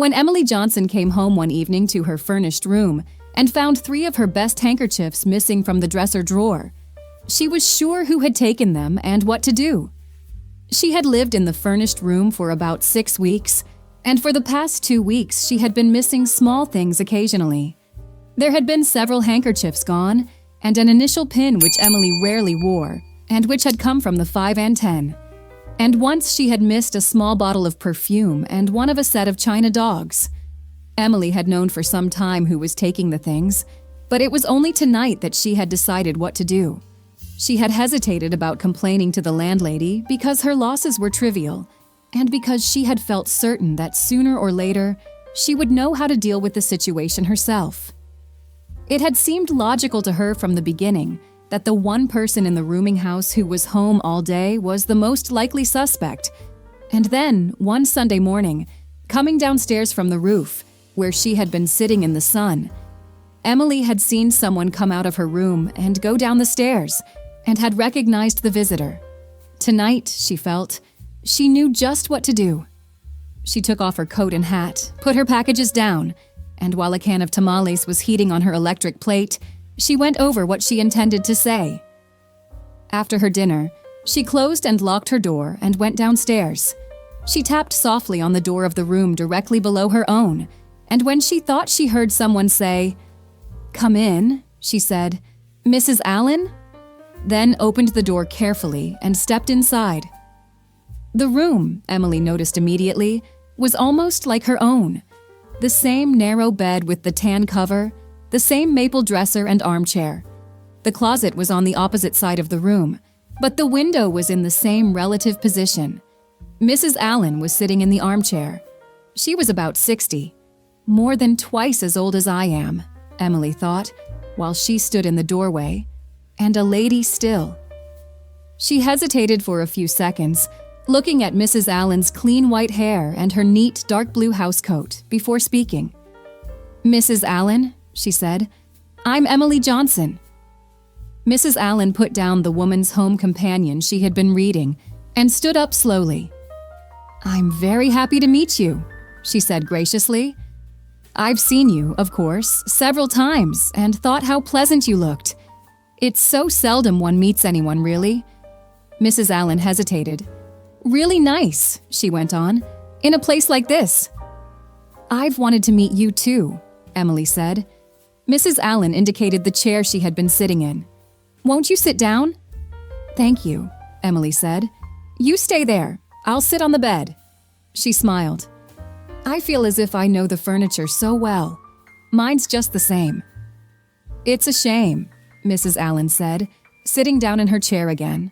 When Emily Johnson came home one evening to her furnished room and found 3 of her best handkerchiefs missing from the dresser drawer, she was sure who had taken them and what to do. She had lived in the furnished room for about 6 weeks, and for the past 2 weeks she had been missing small things occasionally. There had been several handkerchiefs gone, and an initial pin which Emily rarely wore, and which had come from the 5 and 10. And once she had missed a small bottle of perfume and one of a set of china dogs. Emily had known for some time who was taking the things, but it was only tonight that she had decided what to do. She had hesitated about complaining to the landlady because her losses were trivial, and because she had felt certain that sooner or later she would know how to deal with the situation herself. It had seemed logical to her from the beginning that the one person in the rooming house who was home all day was the most likely suspect. And then, one Sunday morning, coming downstairs from the roof, where she had been sitting in the sun, Emily had seen someone come out of her room and go down the stairs, and had recognized the visitor. Tonight, she felt, she knew just what to do. She took off her coat and hat, put her packages down, and while a can of tamales was heating on her electric plate, she went over what she intended to say. After her dinner, she closed and locked her door and went downstairs. She tapped softly on the door of the room directly below her own, and when she thought she heard someone say, "Come in," she said, "Mrs. Allen?" Then opened the door carefully and stepped inside. The room, Emily noticed immediately, was almost like her own. The same narrow bed with the tan cover, the same maple dresser and armchair. The closet was on the opposite side of the room, but the window was in the same relative position. Mrs. Allen was sitting in the armchair. She was about 60, more than twice as old as I am, Emily thought, while she stood in the doorway, and a lady still. She hesitated for a few seconds, looking at Mrs. Allen's clean white hair and her neat dark blue housecoat before speaking. "Mrs. Allen," she said, "I'm Emily Johnson." Mrs. Allen put down the woman's home companion she had been reading and stood up slowly. "I'm very happy to meet you," she said graciously. "I've seen you, of course, several times and thought how pleasant you looked. It's so seldom one meets anyone, really." Mrs. Allen hesitated. "Really nice," she went on, "in a place like this." "I've wanted to meet you too," Emily said. Mrs. Allen indicated the chair she had been sitting in. "Won't you sit down?" "Thank you," Emily said. "You stay there. I'll sit on the bed." She smiled. "I feel as if I know the furniture so well. Mine's just the same." "It's a shame," Mrs. Allen said, sitting down in her chair again.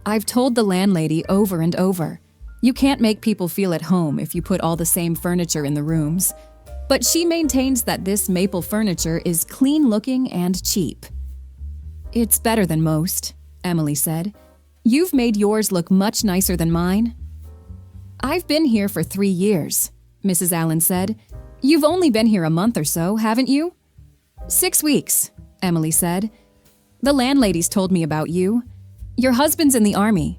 "I've told the landlady over and over, you can't make people feel at home if you put all the same furniture in the rooms. But she maintains that this maple furniture is clean-looking and cheap." "It's better than most," Emily said. "You've made yours look much nicer than mine." "I've been here for 3 years," Mrs. Allen said. "You've only been here a month or so, haven't you?" "6 weeks," Emily said. "The landlady's told me about you. Your husband's in the army."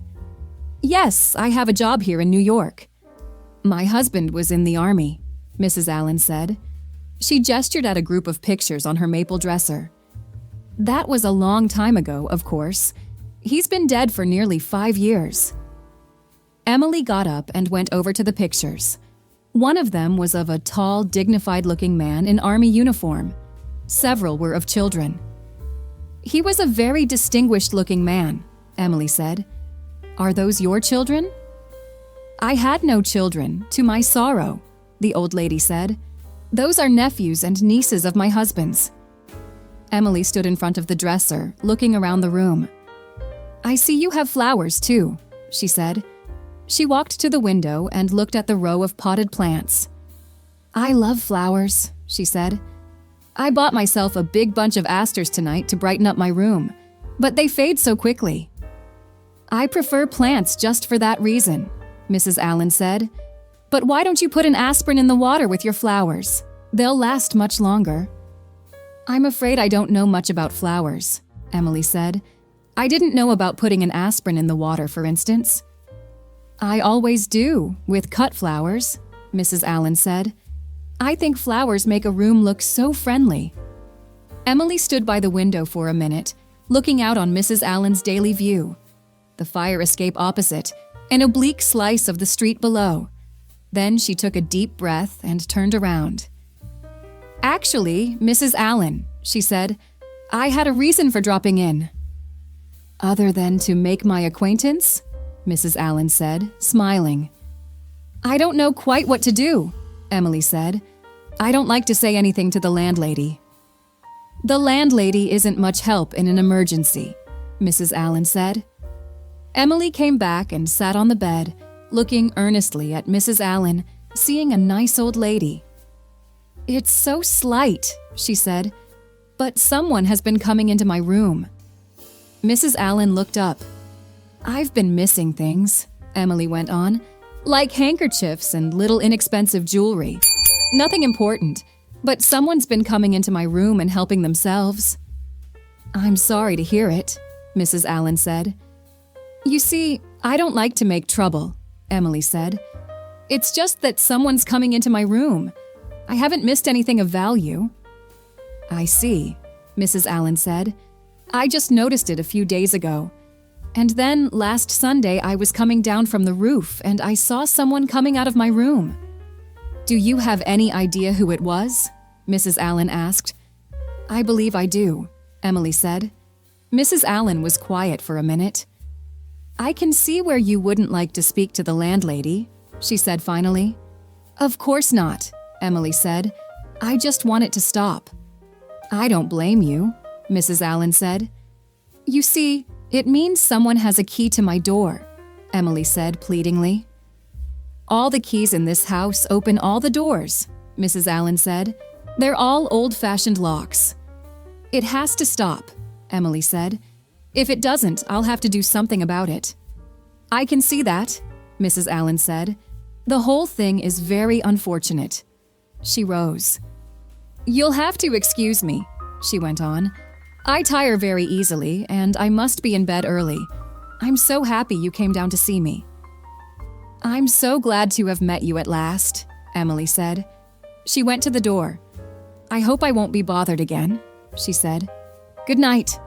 "Yes, I have a job here in New York." "My husband was in the army," Mrs. Allen said. She gestured at a group of pictures on her maple dresser. "That was a long time ago, of course. He's been dead for nearly 5 years." Emily got up and went over to the pictures. One of them was of a tall, dignified-looking man in army uniform. Several were of children. "He was a very distinguished-looking man," Emily said. "Are those your children?" "I had no children, to my sorrow," the old lady said. "Those are nephews and nieces of my husband's." Emily stood in front of the dresser, looking around the room. "I see you have flowers, too," she said. She walked to the window and looked at the row of potted plants. "I love flowers," she said. "I bought myself a big bunch of asters tonight to brighten up my room, but they fade so quickly." "I prefer plants just for that reason," Mrs. Allen said. "But why don't you put an aspirin in the water with your flowers? They'll last much longer." "I'm afraid I don't know much about flowers," Emily said. "I didn't know about putting an aspirin in the water, for instance." "I always do, with cut flowers," Mrs. Allen said. I think flowers make a room look so friendly." Emily stood by the window for a minute, looking out on Mrs. Allen's daily view. The fire escape opposite, an oblique slice of the street below. Then she took a deep breath and turned around. "Actually, Mrs. Allen," she said, "I had a reason for dropping in." "Other than to make my acquaintance?" Mrs. Allen said, smiling. "I don't know quite what to do," Emily said. "I don't like to say anything to the landlady." "The landlady isn't much help in an emergency," Mrs. Allen said. Emily came back and sat on the bed, looking earnestly at Mrs. Allen, seeing a nice old lady. "It's so slight," she said, "but someone has been coming into my room." Mrs. Allen looked up. "I've been missing things," Emily went on, "like handkerchiefs and little inexpensive jewelry. Nothing important, but someone's been coming into my room and helping themselves." "I'm sorry to hear it," Mrs. Allen said. "You see, I don't like to make trouble," Emily said. "It's just that someone's coming into my room. I haven't missed anything of value." "I see," Mrs. Allen said. "I just noticed it a few days ago. And then last Sunday I was coming down from the roof and I saw someone coming out of my room." "Do you have any idea who it was?" Mrs. Allen asked. "I believe I do," Emily said. Mrs. Allen was quiet for a minute. "I can see where you wouldn't like to speak to the landlady," she said finally. "Of course not," Emily said. "I just want it to stop." "I don't blame you," Mrs. Allen said. "You see, it means someone has a key to my door," Emily said pleadingly. "All the keys in this house open all the doors," Mrs. Allen said. "They're all old-fashioned locks." "It has to stop," Emily said. "If it doesn't, I'll have to do something about it." "I can see that," Mrs. Allen said. "The whole thing is very unfortunate." She rose. "You'll have to excuse me," she went on. "I tire very easily, and I must be in bed early. I'm so happy you came down to see me." "I'm so glad to have met you at last," Emily said. She went to the door. "I hope I won't be bothered again," she said. "Good night."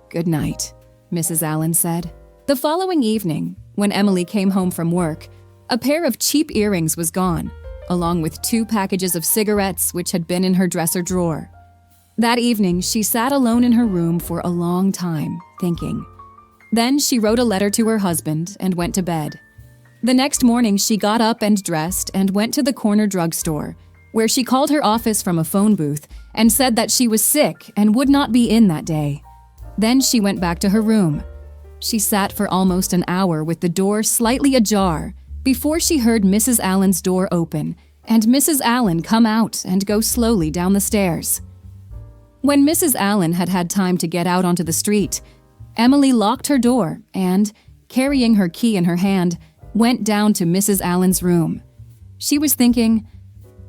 "Good night," Mrs. Allen said. The following evening, when Emily came home from work, a pair of cheap earrings was gone, along with 2 packages of cigarettes which had been in her dresser drawer. That evening, she sat alone in her room for a long time, thinking. Then she wrote a letter to her husband and went to bed. The next morning, she got up and dressed and went to the corner drugstore, where she called her office from a phone booth and said that she was sick and would not be in that day. Then she went back to her room. She sat for almost an hour with the door slightly ajar before she heard Mrs. Allen's door open and Mrs. Allen come out and go slowly down the stairs. When Mrs. Allen had had time to get out onto the street, Emily locked her door and, carrying her key in her hand, went down to Mrs. Allen's room. She was thinking,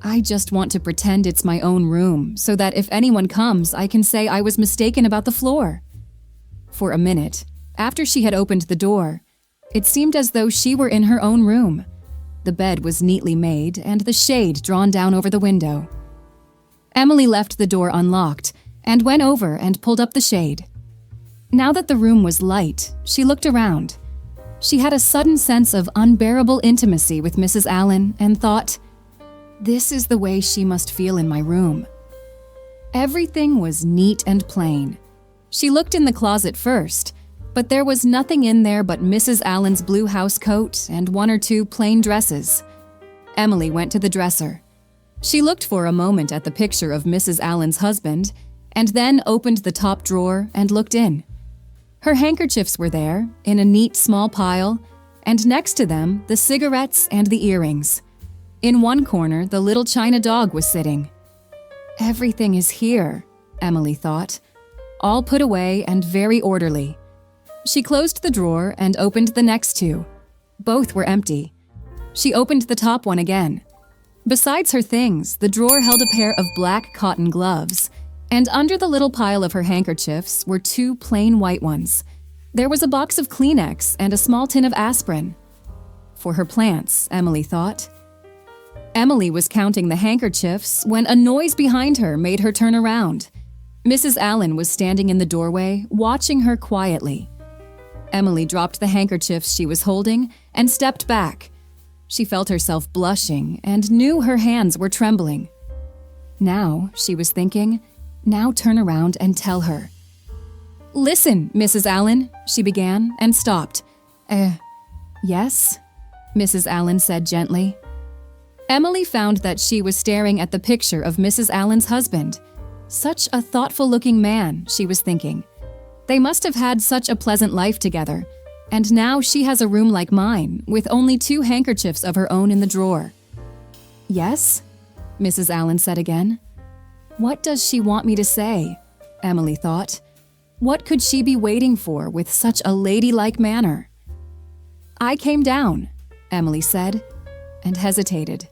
"I just want to pretend it's my own room so that if anyone comes, I can say I was mistaken about the floor." For a minute, after she had opened the door, it seemed as though she were in her own room. The bed was neatly made and the shade drawn down over the window. Emily left the door unlocked and went over and pulled up the shade. Now that the room was light, she looked around. She had a sudden sense of unbearable intimacy with Mrs. Allen and thought, "This is the way she must feel in my room." Everything was neat and plain. She looked in the closet first, but there was nothing in there but Mrs. Allen's blue house coat and 1 or 2 plain dresses. Emily went to the dresser. She looked for a moment at the picture of Mrs. Allen's husband, and then opened the top drawer and looked in. Her handkerchiefs were there, in a neat small pile, and next to them, the cigarettes and the earrings. In one corner, the little china dog was sitting. "Everything is here," Emily thought, all put away and very orderly. She closed the drawer and opened the next 2. Both were empty. She opened the top one again. Besides her things, the drawer held a pair of black cotton gloves, and under the little pile of her handkerchiefs were 2 plain white ones. There was a box of Kleenex and a small tin of aspirin. For her plants, Emily thought. Emily was counting the handkerchiefs when a noise behind her made her turn around. Mrs. Allen was standing in the doorway, watching her quietly. Emily dropped the handkerchiefs she was holding and stepped back. She felt herself blushing and knew her hands were trembling. Now, she was thinking, now turn around and tell her. "Listen, Mrs. Allen," she began and stopped. Yes?" Mrs. Allen said gently. Emily found that she was staring at the picture of Mrs. Allen's husband. Such a thoughtful-looking man, she was thinking. They must have had such a pleasant life together, and now she has a room like mine, with only 2 handkerchiefs of her own in the drawer. "Yes?" Mrs. Allen said again. What does she want me to say? Emily thought. What could she be waiting for with such a ladylike manner? "I came down," Emily said, and hesitated.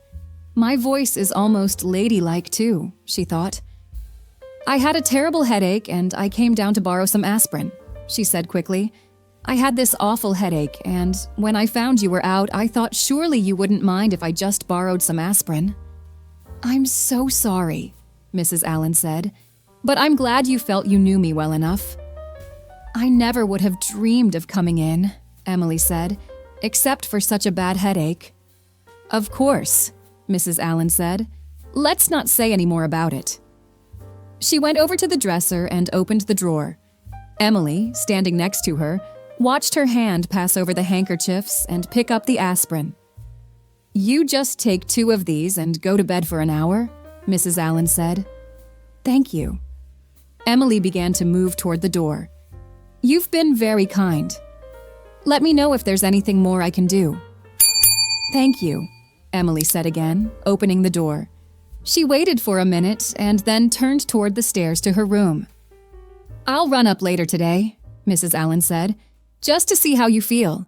My voice is almost ladylike too, she thought. "I had a terrible headache and I came down to borrow some aspirin," she said quickly. "I had this awful headache, and when I found you were out, I thought surely you wouldn't mind if I just borrowed some aspirin." "I'm so sorry," Mrs. Allen said, "but I'm glad you felt you knew me well enough." "I never would have dreamed of coming in," Emily said, "except for such a bad headache." "Of course," Mrs. Allen said. "Let's not say any more about it." She went over to the dresser and opened the drawer. Emily, standing next to her, watched her hand pass over the handkerchiefs and pick up the aspirin. "You just take 2 of these and go to bed for an hour," Mrs. Allen said. "Thank you." Emily began to move toward the door. "You've been very kind. Let me know if there's anything more I can do." "Thank you," Emily said again, opening the door. She waited for a minute and then turned toward the stairs to her room. "I'll run up later today," Mrs. Allen said, "just to see how you feel."